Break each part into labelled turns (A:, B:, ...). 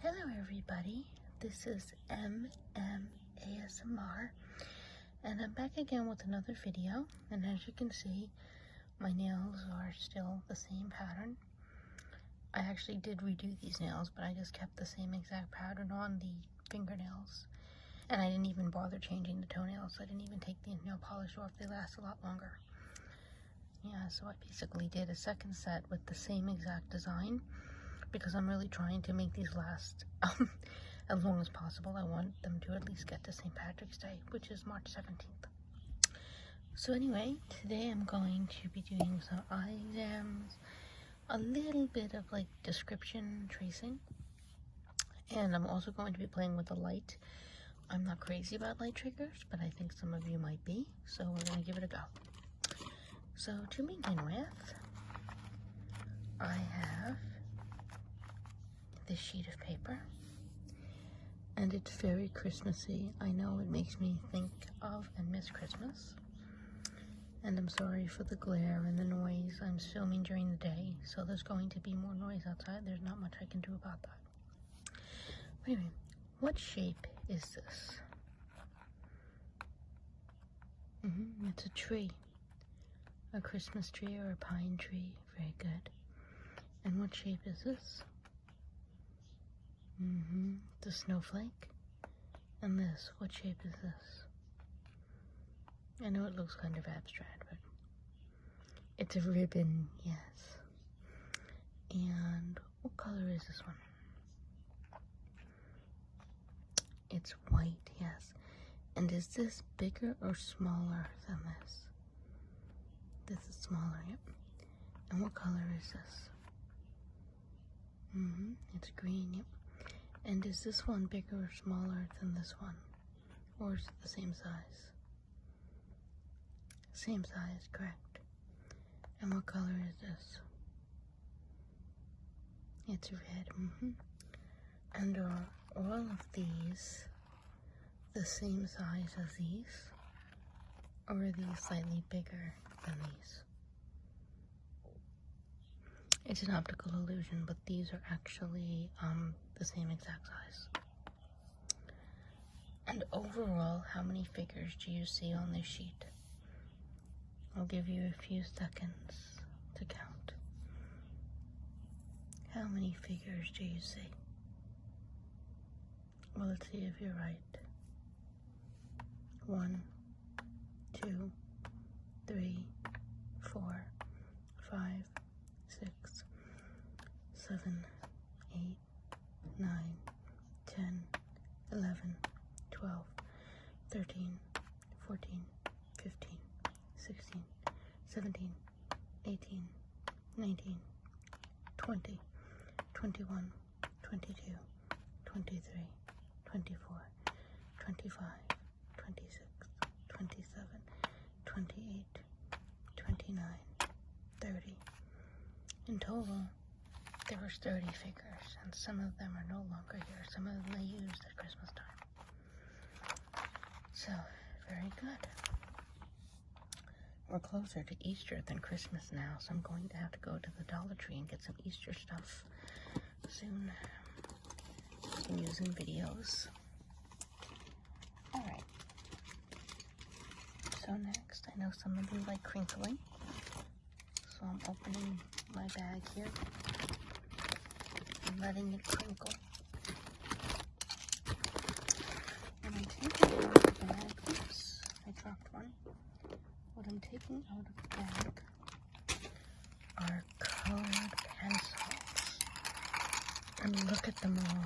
A: Hello everybody, this is ASMR, and I'm back again with another video. And as you can see, my nails are still the same pattern. I actually did redo these nails, but I just kept the same exact pattern on the fingernails, and I didn't even bother changing the toenails. I didn't even take the nail polish off. They last a lot longer. Yeah, so I basically did a second set with the same exact design, because I'm really trying to make these last as long as possible. I want them to at least get to St. Patrick's Day, which is March 17th. So anyway, today I'm going to be doing some eye exams, a little bit of like description tracing, and I'm also going to be playing with the light. I'm not crazy about light triggers, but I think some of you might be, so we're going to give it a go. So to begin with, I have this sheet of paper, and it's very Christmassy. I know it makes me think of and miss Christmas, and I'm sorry for the glare and the noise. I'm filming during the day, so there's going to be more noise outside. There's not much I can do about that. Anyway, what shape is this? It's a tree, a Christmas tree or a pine tree. Very good. And what shape is this? The snowflake. And this, what shape is this? I know it looks kind of abstract, but it's a ribbon, yes. And what color is this one? It's white, yes. And is this bigger or smaller than this? This is smaller, yep. And what color is this? It's green, yep. And is this one bigger or smaller than this one? Or is it the same size? Same size, correct. And what color is this? It's red, And are all of these the same size as these? Or are these slightly bigger than these? It's an optical illusion, but these are actually the same exact size. And overall, how many figures do you see on this sheet? I'll give you a few seconds to count. How many figures do you see? Well, let's see if you're right. 1, 2, 3, 4, 5, 6, 7, 8, 9, 10, 11, 12, 13, 14, 15, 16, 17, 18, 19, 20, 21, 22, 23, 24, 25, 26, 27, 28, 29, 30. In total, there was 30 figures, and some of them are no longer here. Some of them they used at Christmas time. So, very good. We're closer to Easter than Christmas now, so I'm going to have to go to the Dollar Tree and get some Easter stuff soon. I can use in videos. Alright. So next, I know some of you like crinkling, so I'm opening my bag here and letting it crinkle. And I'm taking out of the bag, oops, I dropped one. What I'm taking out of the bag are colored pencils. And look at them all.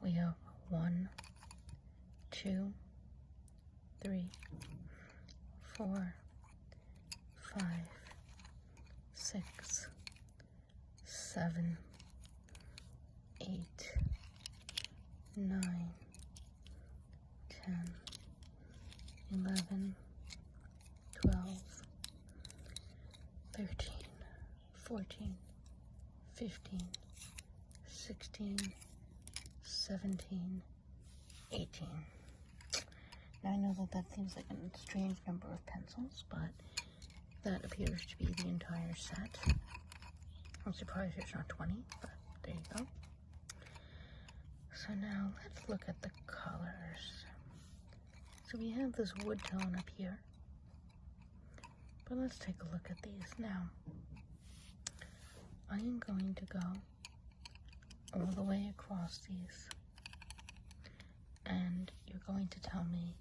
A: We have 1, 2, 3, 4, 5, 6, 7, 8, 9, 10, 11, 12, 13, 14, 15, 16, 17, 18. Now I know that seems like a strange number of pencils, but that appears to be the entire set. I'm surprised there's not 20, but There you go. So now let's look at the colors. So we have this wood tone up here. But let's take a look at these now. I am going to go all the way across these. And you're going to tell me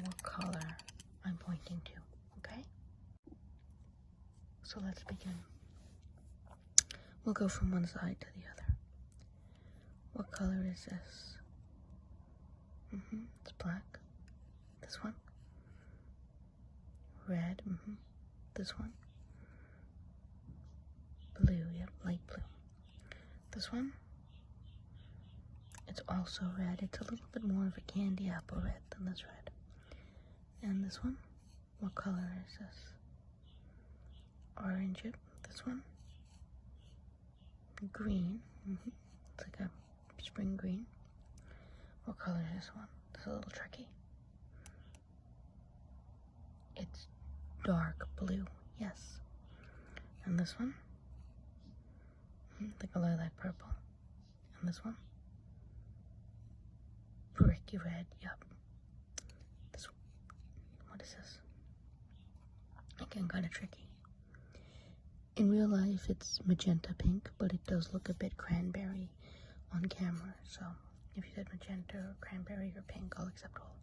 A: what color I'm pointing to, okay? So let's begin. We'll go from one side to the other. What color is this? It's black. This one? Red. This one? Blue, yep, light blue. This one? It's also red. It's a little bit more of a candy apple red than this red. And this one? What color is this? Orange, yep. This one? Green. It's like a spring green. What color is this one? It's a little tricky. It's dark blue, yes. And this one? Like a lilac purple. And this one? Bricky red, yep. This one, what is this? Again, kind of tricky. In real life, it's magenta pink, but it does look a bit cranberry on camera. So if you said magenta or cranberry or pink, I'll accept all.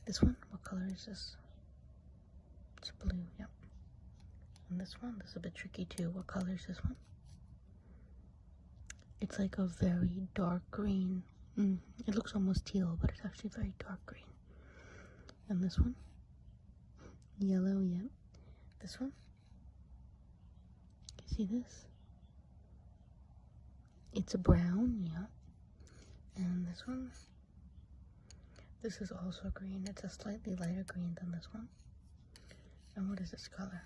A: This one, what color is this? It's blue, yep. And this one, this is a bit tricky too. What color is this one? It's like a very dark green. It looks almost teal, but it's actually very dark green. And this one? Yellow, yep. This one? You see this? It's a brown, yeah. And this one? This is also green. It's a slightly lighter green than this one. And what is this color?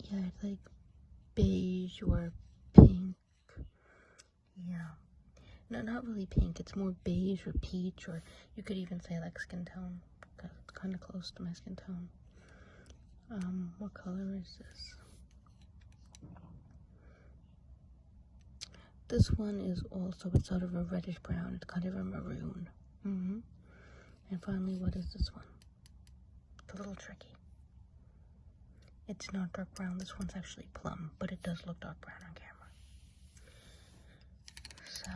A: Yeah, it's like beige or pink. Yeah. No, not really pink. It's more beige or peach, or you could even say like skin tone. It's kind of close to my skin tone. What color is this? This one is also, it's sort of a reddish brown. It's kind of a maroon. And finally, what is this one? It's a little tricky. It's not dark brown. This one's actually plum, but it does look dark brown on camera. So,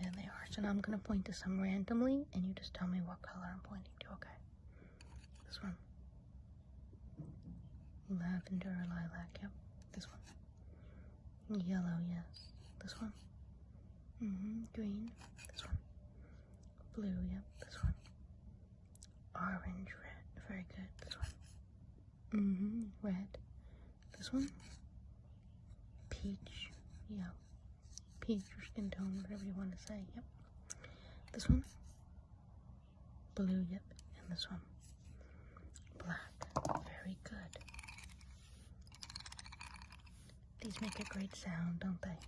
A: there they are. So now I'm going to point to some randomly, and you just tell me what color I'm pointing to, okay? This one. Lavender or lilac, yep. This one. Yellow, yes. This one. Green. This one. Blue, yep. This one. Orange, red. Very good. This one. Red. This one. Peach. Yeah. Peach or skin tone, whatever you want to say. Yep. This one. Blue, yep. And this one. Black. Very good. These make a great sound, don't they?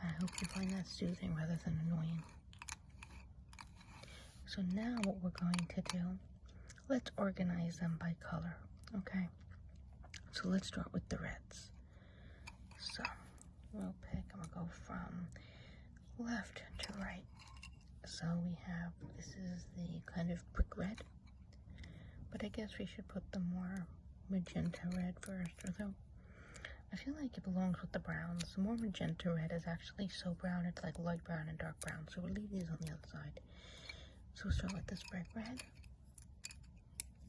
A: I hope you find that soothing rather than annoying. So now what we're going to do, let's organize them by color, okay? So let's start with the reds. So we'll pick, and we'll go from left to right. So we have, this is the kind of brick red, but I guess we should put the more magenta red first, although I feel like it belongs with the browns. The more magenta red is actually so brown, it's like light brown and dark brown, so we'll leave these on the other side. So we'll start with this brick red,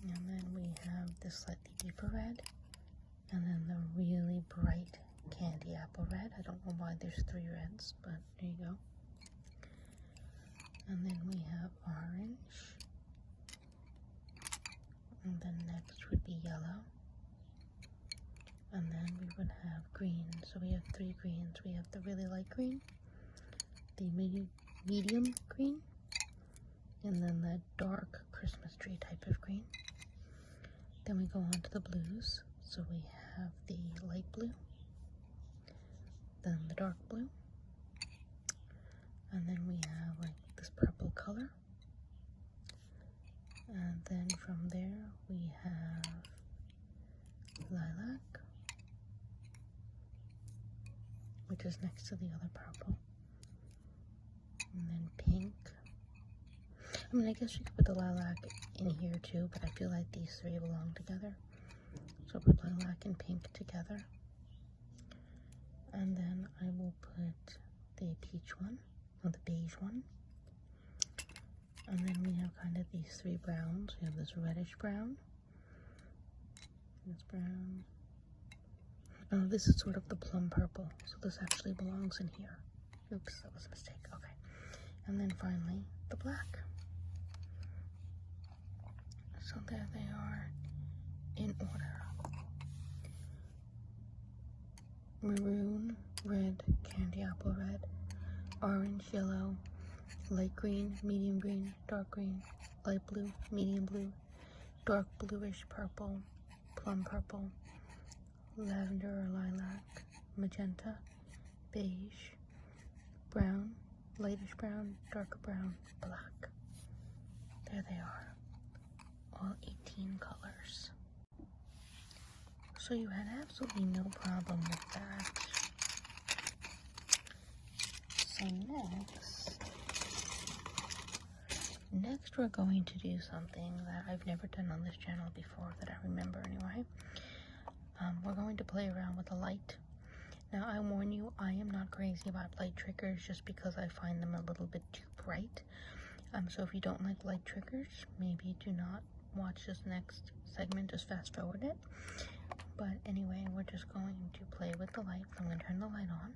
A: and then we have this slightly deeper red, and then the really bright candy apple red. I don't know why there's 3 reds, but there you go. And then we have orange, and then next would be yellow, and then we would have green. So we have 3 greens. We have the really light green, the medium green, and then the dark Christmas tree type of green. Then we go on to the blues. So we have the light blue, then the dark blue, and then we have like this purple color, And then from there we have lilac, which is next to the other purple. And then pink. I mean, I guess you could put the lilac in here too, but I feel like these three belong together. So I'll put lilac and pink together. And then I will put the peach one, or the beige one. And then we have kind of these three browns. We have this reddish brown, this brown. Oh, this is sort of the plum purple, so this actually belongs in here. Oops, that was a mistake. Okay. And then finally, the black. So there they are in order. Maroon, red, candy apple red, orange, yellow, light green, medium green, dark green, light blue, medium blue, dark bluish purple, plum purple, lavender or lilac, magenta, beige, brown, lightish brown, darker brown, black. There they are, all 18 colors. So you had absolutely no problem with that. So next we're going to do something that I've never done on this channel before, that I remember anyway. We're going to play around with the light. Now I warn you, I am not crazy about light triggers just because I find them a little bit too bright. So if you don't like light triggers, maybe do not watch this next segment, just fast forward it. But anyway, we're just going to play with the light. I'm going to turn the light on.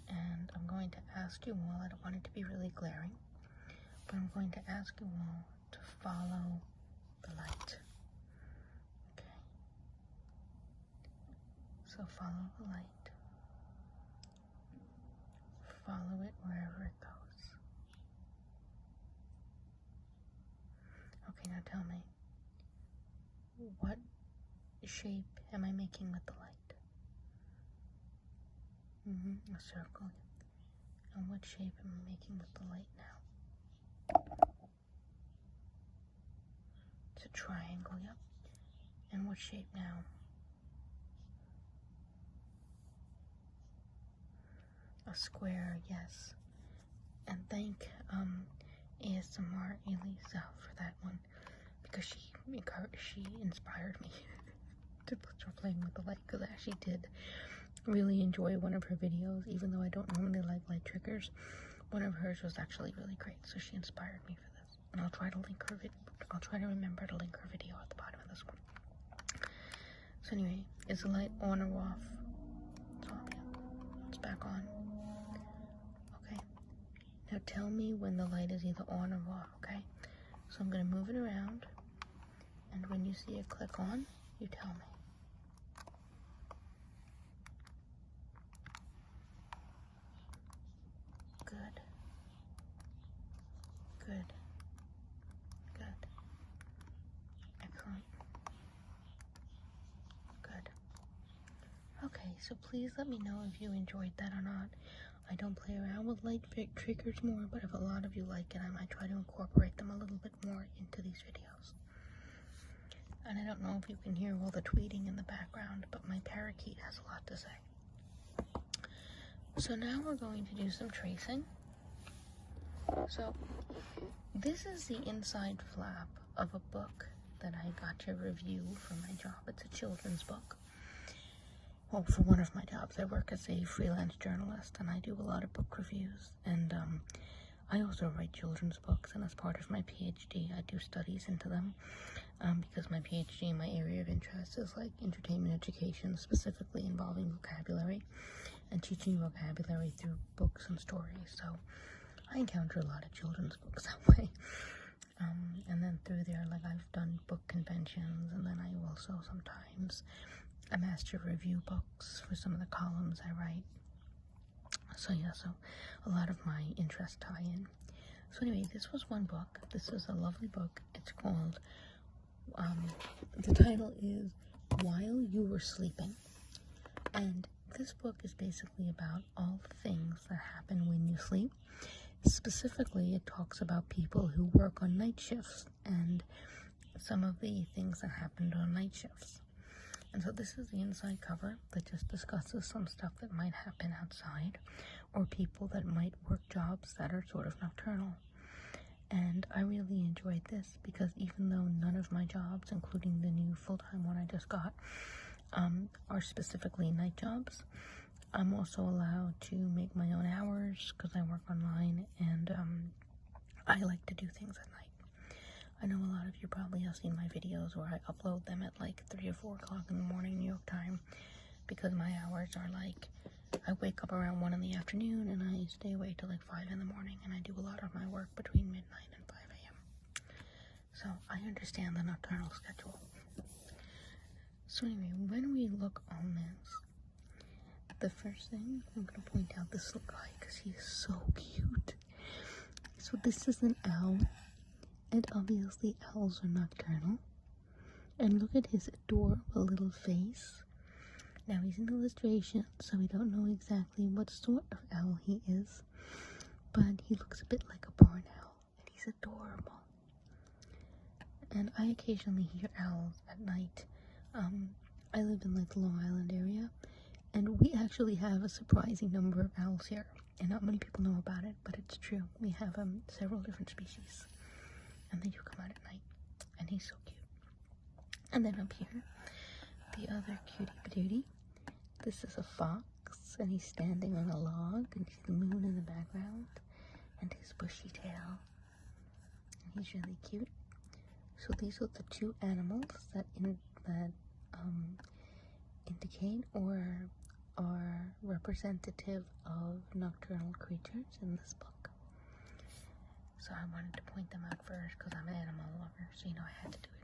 A: And I'm going to ask you all, I don't want it to be really glaring, but I'm going to ask you all to follow the light. Okay. So follow the light. Follow it wherever it goes. Okay, now tell me, what shape am I making with the light? A circle. And what shape am I making with the light now? It's a triangle, yep. And what shape now? A square, yes. And thank ASMR Elisa for that one, because she inspired me to start playing with the light, because I actually did really enjoy one of her videos, even though I don't normally like light triggers. One of hers was actually really great, so she inspired me for this. And I'll try to link her I'll try to remember to link her video at the bottom of this one. So anyway, is the light on or off? It's on. It's back on. Okay. Now tell me when the light is either on or off, okay? So I'm gonna move it around, and when you see it click on, you tell me. Good. Good. Good. Excellent. Good. Okay, so please let me know if you enjoyed that or not. I don't play around with light triggers more, but if a lot of you like it, I might try to incorporate them a little bit more into these videos. And I don't know if you can hear all the tweeting in the background, but my parakeet has a lot to say. So now we're going to do some tracing. So this is the inside flap of a book that I got to review for my job. It's a children's book. Well, for one of my jobs, I work as a freelance journalist, and I do a lot of book reviews. And I also write children's books, and as part of my PhD, I do studies into them. Because my PhD, my area of interest is like entertainment education, specifically involving vocabulary and teaching vocabulary through books and stories. So I encounter a lot of children's books that way. And then through there, like, I've done book conventions, and then I also sometimes I master review books for some of the columns I write. So yeah, so a lot of my interests tie in. So anyway, this was one book. This is a lovely book. It's called, the title is While You Were Sleeping. And this book is basically about all the things that happen when you sleep. Specifically, it talks about people who work on night shifts and some of the things that happened on night shifts. And so this is the inside cover that just discusses some stuff that might happen outside, or people that might work jobs that are sort of nocturnal. And I really enjoyed this because even though none of my jobs, including the new full-time one I just got, are specifically night jobs, I'm also allowed to make my own hours because I work online, and I like to do things at night. I know a lot of you probably have seen my videos where I upload them at like 3 or 4 o'clock in the morning New York time, because my hours are like, I wake up around 1 in the afternoon and I stay awake till like 5 in the morning, and I do a lot of my work between midnight and 5 a.m. So I understand the nocturnal schedule. So anyway, when we look on this, the first thing, I'm going to point out this little guy because he is so cute. So this is an owl, and obviously owls are nocturnal. And look at his adorable little face. Now he's an illustration, so we don't know exactly what sort of owl he is, but he looks a bit like a barn owl, and he's adorable. And I occasionally hear owls at night. I live in like the Long Island area, and we actually have a surprising number of owls here, and not many people know about it, but it's true. We have several different species, and they do come out at night, and he's so cute. And then up here, the other cutie patootie. This is a fox, and he's standing on a log, and you see the moon in the background, and his bushy tail, and he's really cute. So these are the two animals that indicate or are representative of nocturnal creatures in this book. So I wanted to point them out first because I'm an animal lover, so you know I had to do it.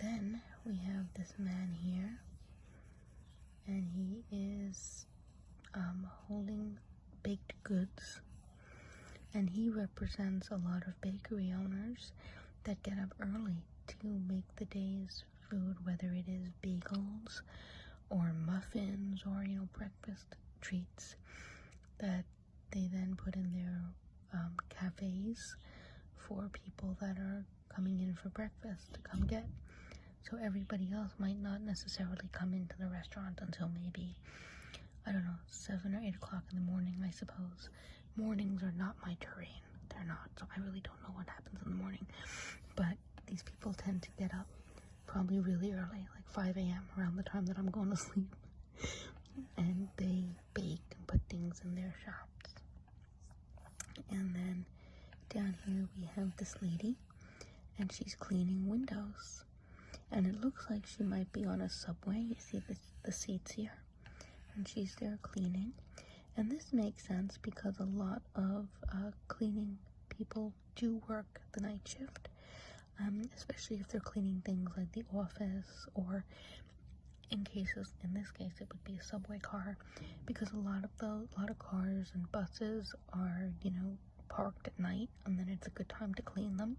A: Then we have this man here, and he is holding baked goods, and he represents a lot of bakery owners that get up early to make the day's food, whether it is bagels or muffins or, you know, breakfast treats that they then put in their cafes for people that are coming in for breakfast to come get. So everybody else might not necessarily come into the restaurant until maybe, I don't know, 7 or 8 o'clock in the morning, I suppose. Mornings are not my terrain. They're not, so I really don't know what happens in the morning. But these people tend to get up probably really early, like 5 a.m., around the time that I'm going to sleep. And they bake and put things in their shops. And then down here we have this lady, and she's cleaning windows. And it looks like she might be on a subway. You see the seats here, and she's there cleaning. And this makes sense because a lot of cleaning people do work the night shift, especially if they're cleaning things like the office, or in this case it would be a subway car, because a lot of cars and buses are, you know, parked at night, and then it's a good time to clean them.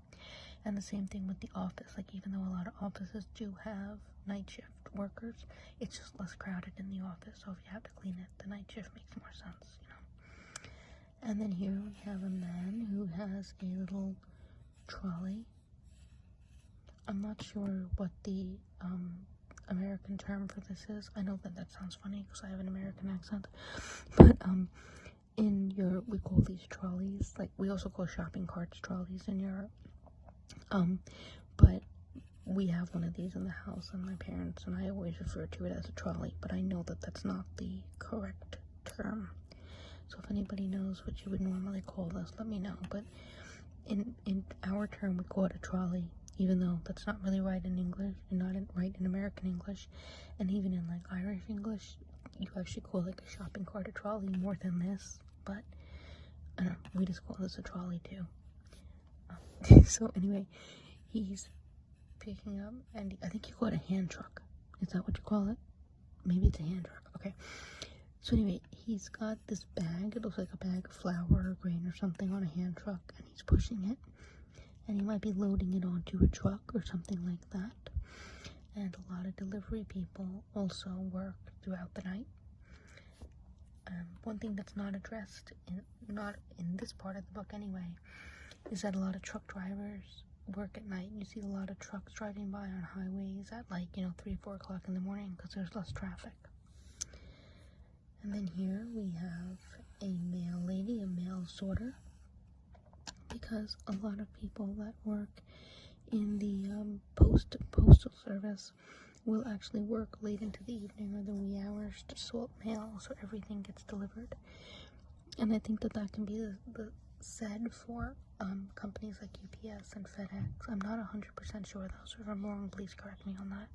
A: And the same thing with the office. Like, even though a lot of offices do have night shift workers, it's just less crowded in the office, so if you have to clean it, the night shift makes more sense, you know. And then here we have a man who has a little trolley. I'm not sure what the American term for this is. I know that sounds funny because I have an American accent, but in Europe we call these trolleys, like we also call shopping carts trolleys in Europe. But we have one of these in the house, and my parents and I always refer to it as a trolley, but I know that that's not the correct term. So if anybody knows what you would normally call this, let me know. But in our term, we call it a trolley, even though that's not really right in English, and not right in American English, and even in like Irish English, you actually call like a shopping cart a trolley more than this. But I don't know, we just call this a trolley too. So anyway, he's picking up, and I think you call it a hand truck. Is that what you call it? Maybe it's a hand truck. Okay. So anyway, he's got this bag. It looks like a bag of flour or grain or something on a hand truck, and he's pushing it. And he might be loading it onto a truck or something like that. And a lot of delivery people also work throughout the night. One thing that's not addressed, not in this part of the book anyway, is that a lot of truck drivers work at night. You see a lot of trucks driving by on highways at like, 3, 4 o'clock in the morning because there's less traffic. And then here we have a mail lady, a mail sorter, because a lot of people that work in the postal service will actually work late into the evening or the wee hours to sort mail so everything gets delivered. And I think that can be said for companies like UPS and FedEx. I'm not 100% sure though, so if I'm wrong, please correct me on that.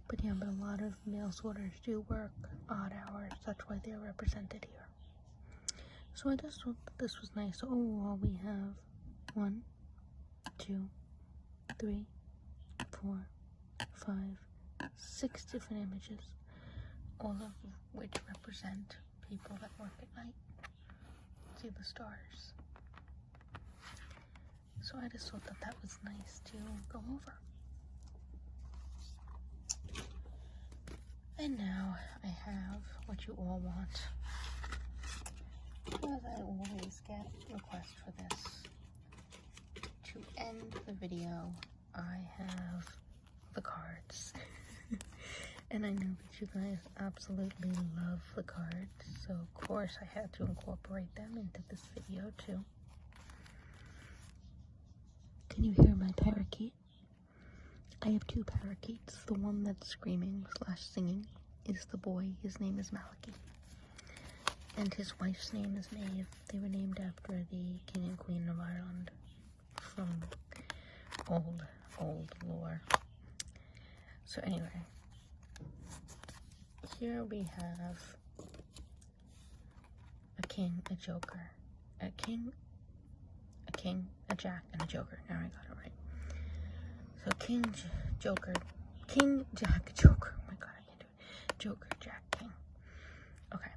A: But yeah, but a lot of mail sorters do work odd hours. That's why they're represented here. So I just thought that this was nice. So overall, we have 1, 2, 3, 4, 5, 6 different images, all of which represent people that work at night. See the stars. So I just thought that was nice to go over. And now I have what you all want. As I always get requests for this. To end the video, I have the cards. And I know that you guys absolutely love the cards, so of course I had to incorporate them into this video too. Can you hear my parakeet? I have 2 parakeets. The one that's screaming / singing is the boy. His name is Maliki. And his wife's name is Maeve. They were named after the King and Queen of Ireland from old lore. So anyway, here we have a king, a joker, a king, a jack, and a joker. Now I got it right. So king, joker, king, jack, joker. Oh my god, I can't do it. Joker, jack, king. Okay,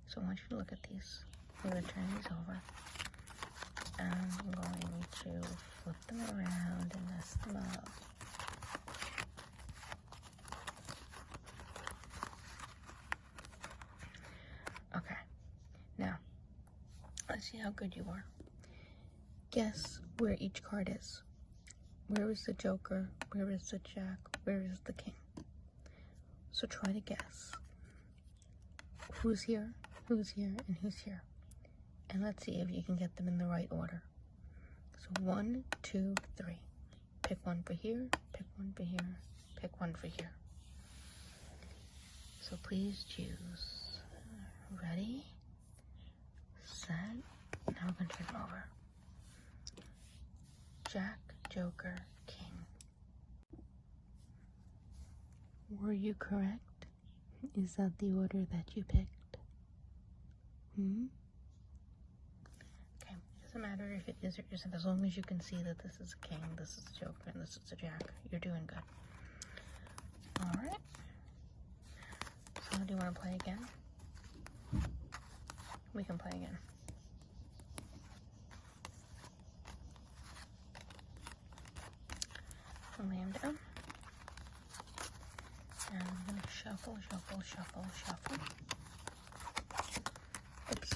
A: so I want you to look at these. I'm going to turn these over. And I'm going to flip them around and mess them up. Okay, now, let's see how good you are. Guess where each card is. Where is the joker? Where is the jack? Where is the king? So try to guess. Who's here, and who's here. And let's see if you can get them in the right order. So 1, 2, 3. Pick one for here, pick one for here, pick one for here. So please choose. Ready, set, now we're going to turn it over. Jack, joker, king. Were you correct? Is that the order that you picked? Okay, it doesn't matter if it is or isn't, as long as you can see that this is a king, this is a joker, and this is a jack. You're doing good. Alright. So do you want to play again? We can play again. I'll lay him down. And I'm going to shuffle, shuffle, shuffle, shuffle. Oops.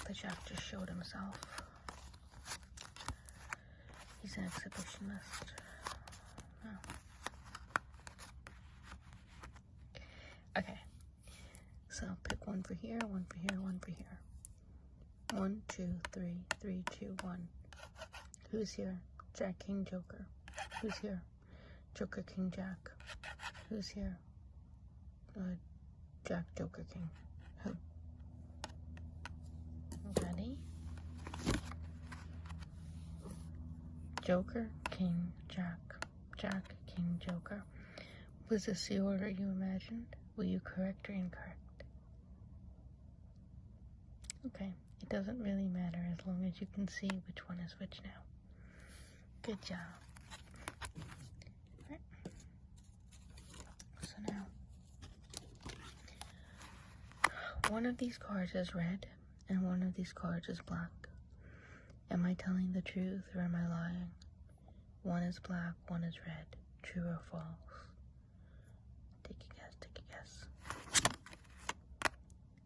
A: The jack just showed himself. He's an exhibitionist. Oh. Okay. So pick one for here, one for here, one for here. 1, 2, 3, 3, 2, 1. Who's here? Jack, king, joker. Who's here? Joker, king, jack. Who's here? Jack, joker, king. Who? Ready? Joker, king, jack. Jack, king, joker. Was this the order you imagined? Were you correct or incorrect? Okay, it doesn't really matter as long as you can see which one is which now. Good job. Right. So now, one of these cards is red and one of these cards is black. Am I telling the truth or am I lying? One is black, one is red. True or false? Take a guess, take a guess.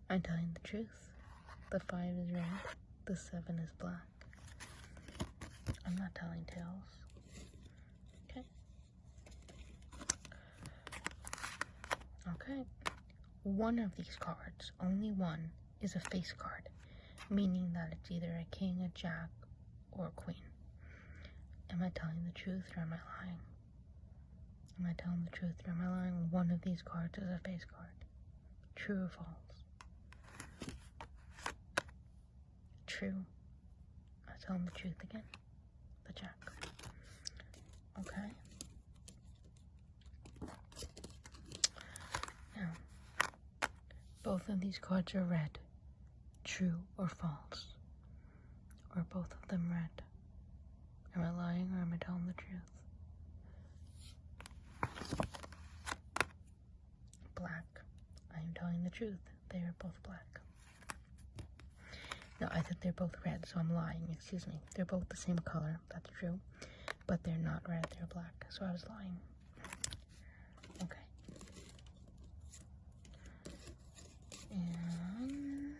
A: I'm telling the truth. The 5 is red. The 7 is black. I'm not telling tales. Okay. Okay. One of these cards, only one, is a face card, meaning that it's either a king, a jack, or a queen. Am I telling the truth or am I lying? Am I telling the truth or am I lying? One of these cards is a face card. True or false? True. I'm telling the truth again. The jack. Okay. Now, both of these cards are red. True or false? Or both of them red? Am I lying or am I telling the truth? Black. I am telling the truth. They are both black. No, I said they're both red, so I'm lying. Excuse me. They're both the same color. That's true. But they're not red. They're black. So I was lying. Okay. And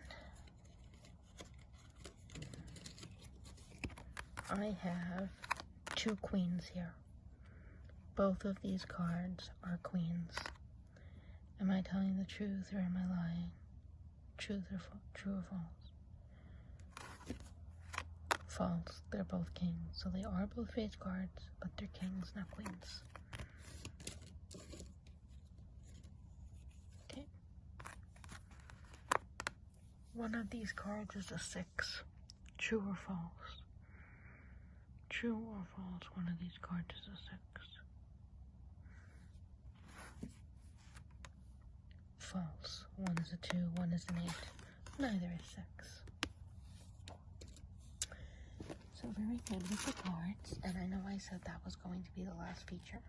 A: I have 2 queens here. Both of these cards are queens. Am I telling the truth or am I lying? True or false? False. They're both kings. So they are both face cards, but they're kings, not queens. Okay. One of these cards is a 6. True or false? True or false? One of these cards is a 6. False. One is a 2, one is an 8. Neither is 6. So very good with the cards. And I know I said that was going to be the last feature.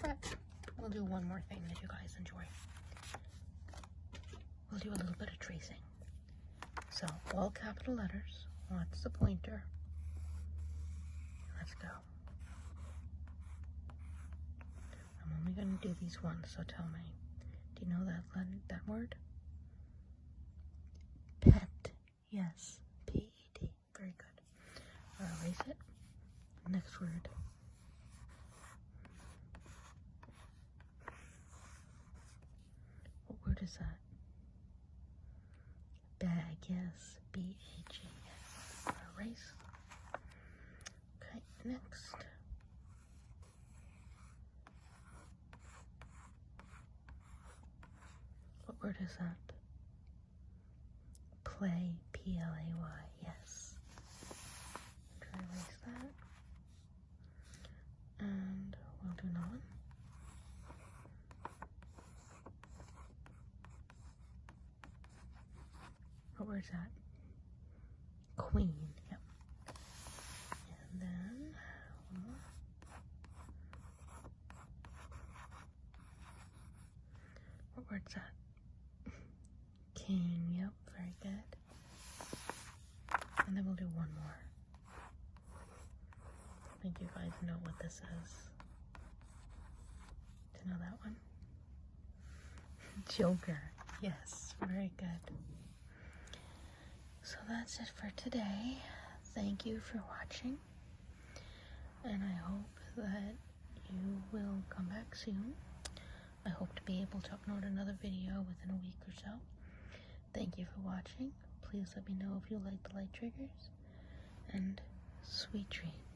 A: But we'll do one more thing that you guys enjoy. We'll do a little bit of tracing. So, all capital letters. What's the pointer? Let's go. I'm only going to do these once, so tell me. Do you know that word? Pet. Yes. P-E-T. Very good. I'll erase it. Next word. What word is that? Bag. Yes. B-A-G. Yes. I'll erase. Okay. Next. What word is that? Play, P-L-A-Y, yes. Try to erase that. And we'll do another one. What word is that? Queen, yep. And then one more. What word's that? King, yep, very good. And then we'll do one more. I think you guys know what this is. Do you know that one? Joker, yes, very good. So that's it for today. Thank you for watching. And I hope that you will come back soon. I hope to be able to upload another video within a week or so. Thank you for watching. Please let me know if you like the light triggers. And sweet dreams.